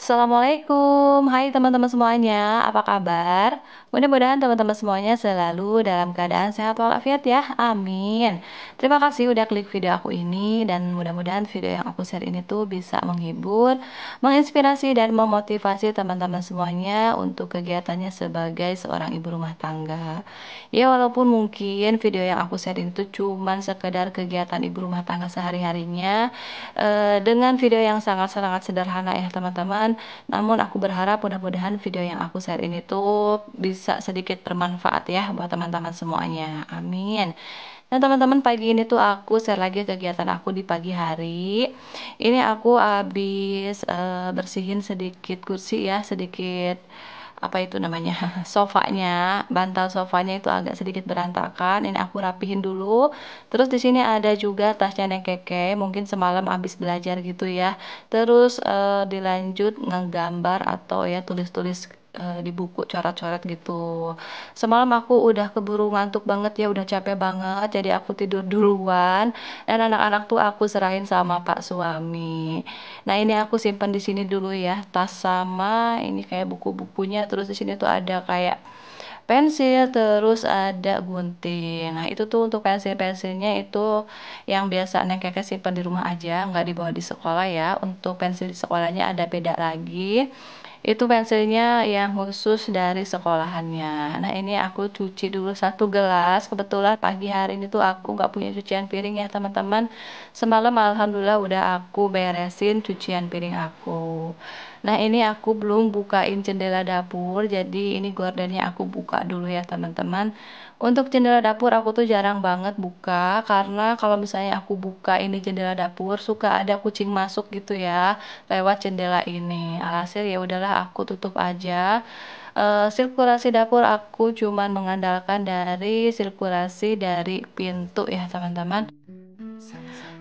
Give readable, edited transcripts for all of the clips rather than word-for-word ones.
Assalamualaikum, hai teman-teman semuanya, apa kabar? Mudah-mudahan teman-teman semuanya selalu dalam keadaan sehat walafiat ya, amin. Terima kasih udah klik video aku ini dan mudah-mudahan video yang aku share ini tuh bisa menghibur, menginspirasi dan memotivasi teman-teman semuanya untuk kegiatannya sebagai seorang ibu rumah tangga. Ya walaupun mungkin video yang aku share ini tuh cuman sekedar kegiatan ibu rumah tangga sehari-harinya, dengan video yang sangat-sangat sederhana ya teman-teman. Namun aku berharap mudah-mudahan video yang aku share ini tuh bisa sedikit bermanfaat ya buat teman-teman semuanya. Amin. Nah teman-teman, pagi ini tuh aku share lagi kegiatan aku di pagi hari. Ini aku habis bersihin sedikit kursi ya, sedikit apa itu namanya sofanya, bantal sofanya itu agak sedikit berantakan. Ini aku rapihin dulu. Terus di sini ada juga tasnya Neng Keke, mungkin semalam habis belajar gitu ya. Terus dilanjut ngegambar atau ya tulis-tulis di buku coret-coret gitu. Semalam aku udah keburu ngantuk banget ya, udah capek banget, jadi aku tidur duluan. Dan anak-anak tuh aku serahin sama Pak suami. Nah ini aku simpan di sini dulu ya, tas sama ini kayak buku-bukunya. Terus di sini tuh ada kayak pensil, terus ada gunting. Nah itu tuh untuk pensil-pensilnya itu yang biasa Neng Keke simpan di rumah aja, nggak dibawa di sekolah ya. Untuk pensil di sekolahnya ada beda lagi. Itu pensilnya yang khusus dari sekolahannya. Nah ini aku cuci dulu satu gelas. Kebetulan pagi hari ini tuh aku nggak punya cucian piring ya teman-teman. Semalam alhamdulillah udah aku beresin cucian piring aku. Nah ini aku belum bukain jendela dapur. Jadi ini gordennya aku buka dulu ya teman-teman. Untuk jendela dapur aku tuh jarang banget buka. Karena kalau misalnya aku buka ini jendela dapur, suka ada kucing masuk gitu ya lewat jendela ini. Alhasil ya udahlah aku tutup aja. Sirkulasi dapur aku cuman mengandalkan dari sirkulasi dari pintu ya teman-teman.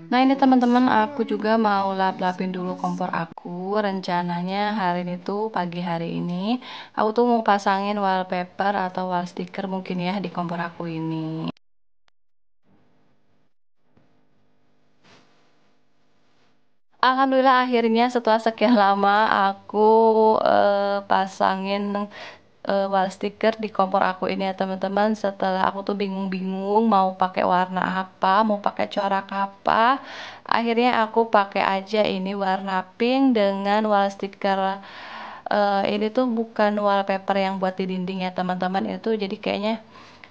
Nah ini teman-teman, aku juga mau lap-lapin dulu kompor aku. Rencananya hari ini tuh pagi hari ini aku tuh mau pasangin wallpaper atau wall sticker mungkin ya di kompor aku ini. Alhamdulillah akhirnya setelah sekian lama aku pasangin wall sticker di kompor aku ini ya teman-teman. Setelah aku tuh bingung-bingung mau pakai warna apa, mau pakai corak apa, akhirnya aku pakai aja ini warna pink dengan wall sticker. Ini tuh bukan wallpaper yang buat di dinding ya teman-teman, itu jadi kayaknya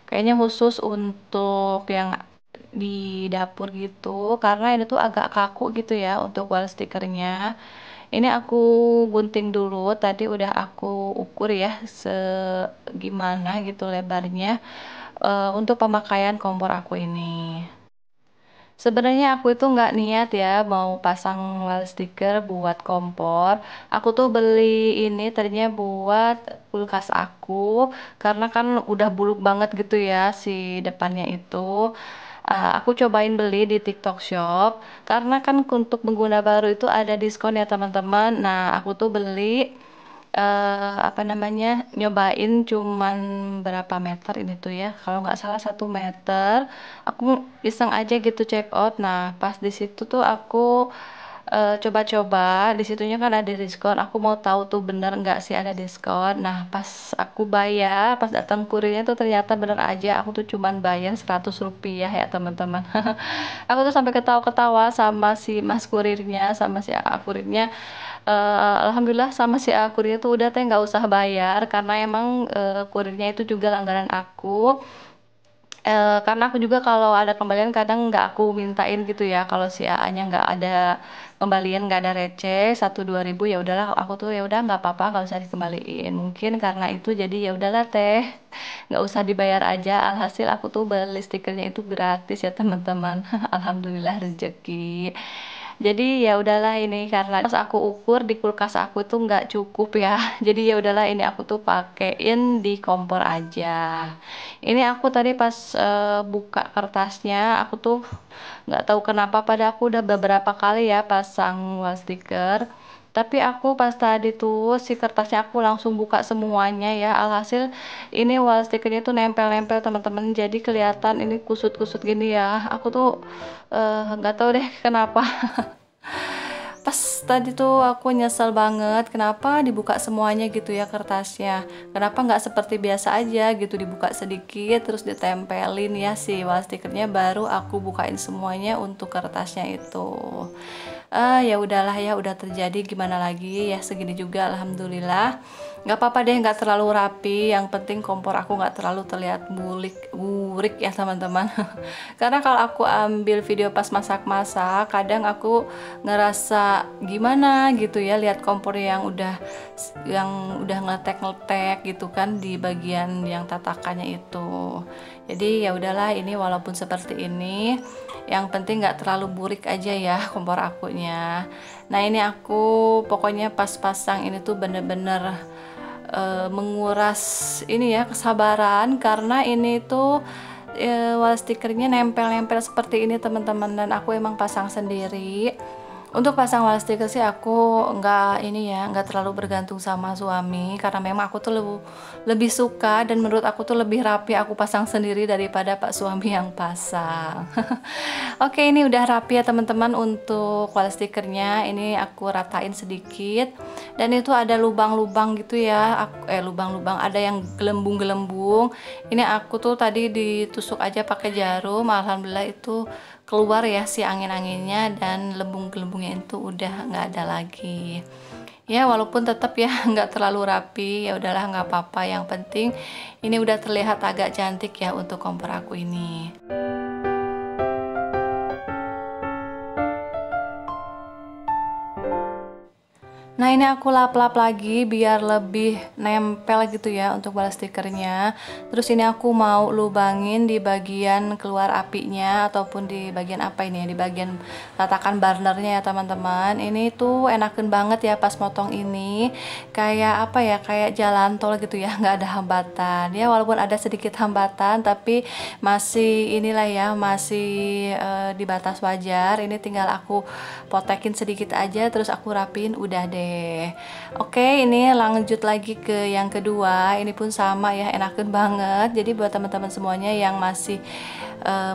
kayaknya khusus untuk yang di dapur gitu, karena ini tuh agak kaku gitu ya untuk wall stickernya. Ini aku gunting dulu, tadi udah aku ukur ya segimana gitu lebarnya untuk pemakaian kompor aku ini. Sebenarnya aku itu nggak niat ya mau pasang wall sticker buat kompor. Aku tuh beli ini tadinya buat kulkas aku, karena kan udah buluk banget gitu ya si depannya itu. Aku cobain beli di TikTok Shop, karena kan untuk pengguna baru itu ada diskon ya teman-teman. Nah aku tuh beli apa namanya, nyobain cuman berapa meter ini tuh ya, kalau nggak salah 1 meter. Aku iseng aja gitu check out. Nah pas di situ tuh aku coba-coba, di situnya kan ada diskon. Aku mau tahu tuh bener nggak sih ada diskon. Nah pas aku bayar, pas datang kurirnya tuh ternyata bener aja, aku tuh cuman bayar 100 rupiah ya teman-teman. Aku tuh sampai ketawa-ketawa sama si mas kurirnya, sama si kurirnya. Alhamdulillah sama si kurirnya tuh udah teh nggak usah bayar, karena emang kurirnya itu juga langganan aku. Karena aku juga kalau ada kembalian kadang nggak aku mintain gitu ya, kalau si AA-nya nggak ada kembalian, nggak ada receh 1-2 ribu, ya udahlah aku tuh ya udah nggak apa-apa, nggak usah dikembaliin. Mungkin karena itu jadi ya udahlah teh, nggak usah dibayar aja. Alhasil aku tuh beli stikernya itu gratis ya teman-teman. Alhamdulillah rezeki. Jadi ya udahlah, ini karena pas aku ukur di kulkas aku tuh nggak cukup ya. Jadi ya udahlah, ini aku tuh pakein di kompor aja. Ini aku tadi pas buka kertasnya, aku tuh nggak tahu kenapa pada aku udah beberapa kali ya pasang wall sticker. Tapi aku pas tadi tuh si kertasnya aku langsung buka semuanya ya. Alhasil ini wall stickernya tuh nempel-nempel teman-teman. Jadi kelihatan ini kusut-kusut gini ya. Aku tuh nggak tahu deh kenapa. pas tadi tuh aku nyesel banget kenapa dibuka semuanya gitu ya kertasnya, kenapa nggak seperti biasa aja gitu dibuka sedikit terus ditempelin ya si wall stickernya, baru aku bukain semuanya untuk kertasnya itu. Ya udahlah ya, udah terjadi, gimana lagi ya, segini juga alhamdulillah. Nggak apa-apa deh, nggak terlalu rapi, yang penting kompor aku nggak terlalu terlihat burik ya teman-teman. Karena kalau aku ambil video pas masak-masak, kadang aku ngerasa gimana gitu ya lihat kompor yang udah ngeletek-ngeletek gitu kan di bagian yang tatakannya itu. Jadi ya udahlah, ini walaupun seperti ini, yang penting nggak terlalu burik aja ya kompor akunya. Nah ini aku pokoknya pas pasang ini tuh bener-bener menguras ini ya kesabaran, karena ini tuh wall stickernya nempel-nempel seperti ini teman-teman, dan aku emang pasang sendiri. Untuk pasang wall sticker sih aku nggak terlalu bergantung sama suami, karena memang aku tuh lebih suka dan menurut aku tuh lebih rapi aku pasang sendiri daripada pak suami yang pasang. Oke, ini udah rapi ya teman-teman untuk wall stickernya. Ini aku ratain sedikit, dan itu ada lubang-lubang gitu ya, lubang-lubang, ada yang gelembung-gelembung. Ini aku tuh tadi ditusuk aja pakai jarum, alhamdulillah itu keluar ya si angin-anginnya, dan lembung-gelembungnya itu udah nggak ada lagi. Ya walaupun tetap ya nggak terlalu rapi, ya udahlah nggak apa-apa, yang penting ini udah terlihat agak cantik ya untuk kompor aku ini. Nah ini aku lap-lap lagi biar lebih nempel gitu ya untuk wall stickernya. Terus ini aku mau lubangin di bagian keluar apinya, ataupun di bagian apa ini ya, di bagian tatakan burnernya ya teman-teman. Ini tuh enakan banget ya pas motong ini, kayak apa ya, kayak jalan tol gitu ya, nggak ada hambatan ya, walaupun ada sedikit hambatan tapi masih inilah ya, masih di batas wajar. Ini tinggal aku potekin sedikit aja, terus aku rapin, udah deh. Oke, ini lanjut lagi ke yang kedua. Ini pun sama ya, enakan banget. Jadi buat teman-teman semuanya yang masih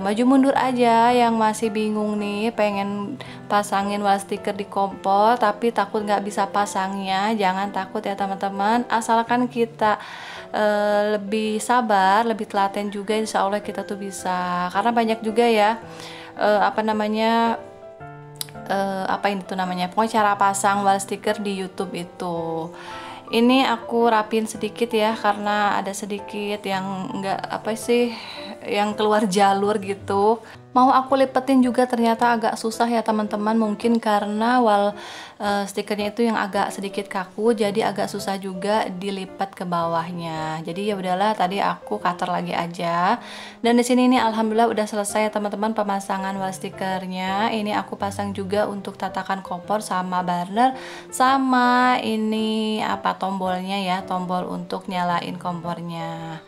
maju mundur aja, yang masih bingung nih pengen pasangin wall sticker di kompor tapi takut nggak bisa pasangnya, jangan takut ya teman-teman, asalkan kita lebih sabar, lebih telaten juga, insya Allah kita tuh bisa. Karena banyak juga ya apa ini tuh namanya, pokoknya cara pasang wall sticker di YouTube itu. Ini aku rapin sedikit ya, karena ada sedikit yang enggak apa sih, yang keluar jalur gitu. Mau aku lipetin juga ternyata agak susah ya teman-teman, mungkin karena wall stikernya itu yang agak sedikit kaku, jadi agak susah juga dilipat ke bawahnya. Jadi ya udahlah, tadi aku cutter lagi aja. Dan di sini ini alhamdulillah udah selesai ya teman-teman pemasangan wall stikernya. Ini aku pasang juga untuk tatakan kompor sama burner, sama ini apa, tombolnya ya, tombol untuk nyalain kompornya.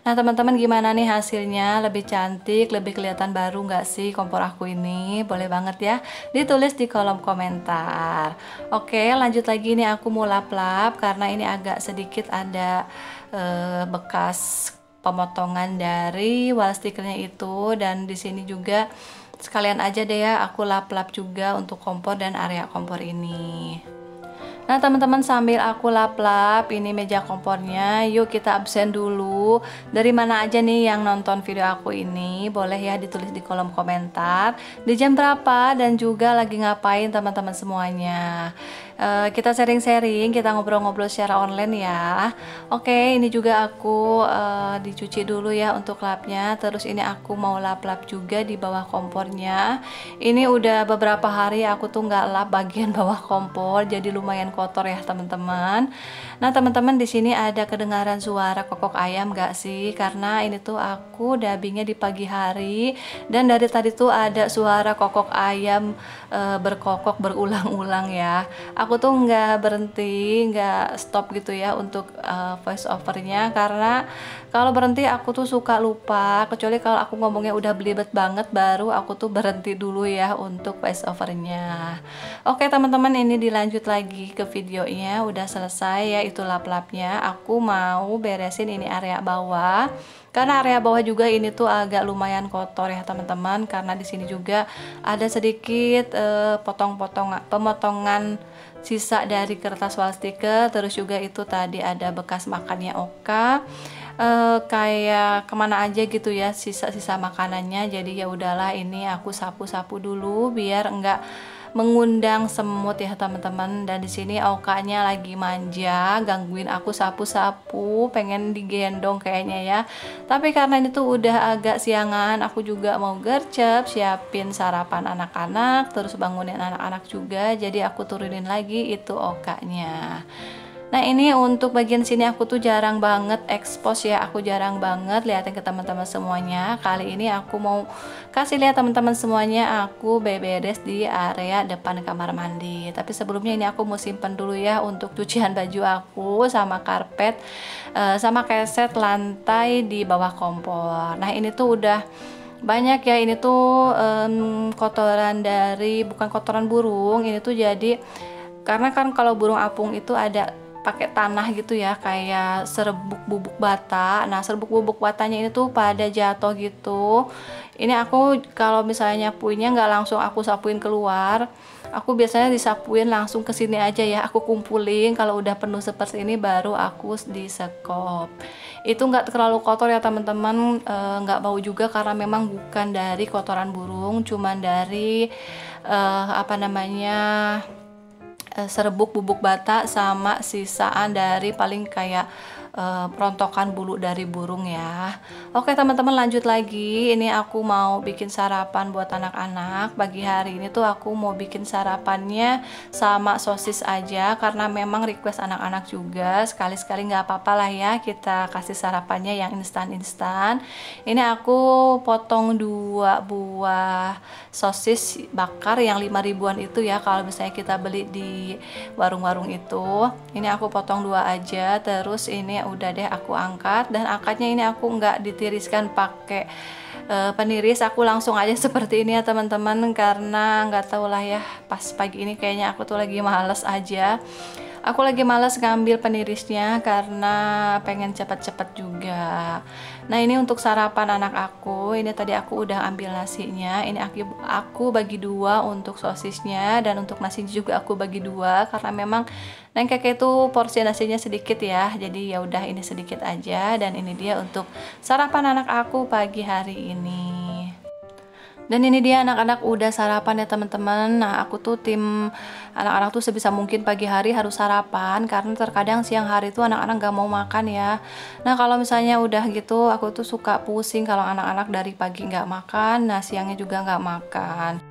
Nah teman-teman, gimana nih hasilnya? Lebih cantik, lebih kelihatan baru nggak sih kompor aku ini? Boleh banget ya ditulis di kolom komentar. Oke, lanjut lagi, nih aku mau lap-lap karena ini agak sedikit ada bekas pemotongan dari wall stickernya itu, dan di sini juga sekalian aja deh ya aku lap-lap juga untuk kompor dan area kompor ini. Nah teman-teman, sambil aku lap-lap ini meja kompornya, yuk kita absen dulu. Dari mana aja nih yang nonton video aku ini? Boleh ya ditulis di kolom komentar, di jam berapa dan juga lagi ngapain teman-teman semuanya. Kita sharing-sharing, kita ngobrol-ngobrol secara online ya. Oke, ini juga aku dicuci dulu ya untuk lapnya. Terus ini aku mau lap-lap juga di bawah kompornya. Ini udah beberapa hari aku tuh nggak lap bagian bawah kompor, jadi lumayan kotor ya teman-teman. Nah teman-teman, di sini ada kedengaran suara kokok ayam gak sih? Karena ini tuh aku dubbingnya di pagi hari, dan dari tadi tuh ada suara kokok ayam berkokok berulang-ulang ya. aku tuh nggak berhenti, nggak stop gitu ya untuk voice overnya, karena kalau berhenti aku tuh suka lupa, kecuali kalau aku ngomongnya udah belibet banget baru aku tuh berhenti dulu ya untuk voice overnya. Oke teman-teman, ini dilanjut lagi ke videonya, udah selesai ya itu lap-lapnya. Aku mau beresin ini area bawah, karena area bawah juga ini tuh agak lumayan kotor ya teman-teman, karena di sini juga ada sedikit pemotongan sisa dari kertas wall sticker, terus juga itu tadi ada bekas makannya Oka, kayak kemana aja gitu ya sisa-sisa makanannya. Jadi ya udahlah, ini aku sapu-sapu dulu biar enggak mengundang semut ya teman-teman. Dan di sini Aukanya lagi manja, gangguin aku sapu-sapu, pengen digendong kayaknya ya. Tapi karena ini tuh udah agak siangan, aku juga mau gercep, siapin sarapan anak-anak, terus bangunin anak-anak juga. Jadi aku turunin lagi itu Aukanya. Nah ini untuk bagian sini aku tuh jarang banget expose ya, aku jarang banget liatin ke teman-teman semuanya. Kali ini aku mau kasih lihat teman-teman semuanya aku beberes di area depan kamar mandi. Tapi sebelumnya ini aku mau simpen dulu ya untuk cucian baju aku sama karpet, sama keset lantai di bawah kompor. Nah ini tuh udah banyak ya, ini tuh kotoran dari, bukan kotoran burung, ini tuh jadi karena kan kalau burung apung itu ada pakai tanah gitu ya, kayak serbuk bubuk bata. Nah serbuk bubuk batanya ini tuh pada jatuh gitu. Ini aku kalau misalnya nyapuinnya nggak langsung aku sapuin keluar, aku biasanya disapuin langsung ke sini aja ya, aku kumpulin. Kalau udah penuh seperti ini baru aku disekop. Itu nggak terlalu kotor ya teman-teman, nggak bau juga karena memang bukan dari kotoran burung, cuman dari apa namanya, serbuk bubuk bata sama sisaan dari paling kayak perontokan bulu dari burung ya. Oke teman-teman, lanjut lagi. Ini aku mau bikin sarapan buat anak-anak. Pagi hari ini tuh aku mau bikin sarapannya sama sosis aja, karena memang request anak-anak juga. Sekali-sekali nggak apa-apa lah ya kita kasih sarapannya yang instan-instan. Ini aku potong 2 buah sosis bakar yang 5 ribuan itu ya, kalau misalnya kita beli di warung-warung itu. Ini aku potong 2 aja, terus ini udah deh aku angkat. Dan angkatnya ini aku nggak ditiriskan pakai peniris, aku langsung aja seperti ini ya teman-teman, karena nggak tahu lah ya, pas pagi ini kayaknya aku tuh lagi males aja. Aku lagi males ngambil penirisnya karena pengen cepet-cepet juga. Nah ini untuk sarapan anak aku, ini tadi aku udah ambil nasinya. Ini aku bagi 2 untuk sosisnya, dan untuk nasinya juga aku bagi 2 karena memang Neng Keke itu porsi nasinya sedikit ya. Jadi ya udah ini sedikit aja, dan ini dia untuk sarapan anak aku pagi hari ini. Dan ini dia anak-anak udah sarapan ya teman-teman. Nah aku tuh tim anak-anak tuh sebisa mungkin pagi hari harus sarapan, karena terkadang siang hari tuh anak-anak gak mau makan ya. Nah kalau misalnya udah gitu aku tuh suka pusing kalau anak-anak dari pagi gak makan, nah siangnya juga gak makan.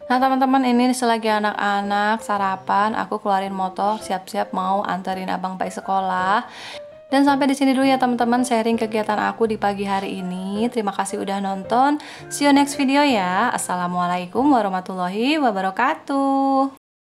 Nah teman-teman, ini selagi anak-anak sarapan, aku keluarin motor siap-siap mau anterin abang Pai sekolah. Dan sampai di sini dulu ya teman-teman sharing kegiatan aku di pagi hari ini. Terima kasih udah nonton. See you next video ya. Assalamualaikum warahmatullahi wabarakatuh.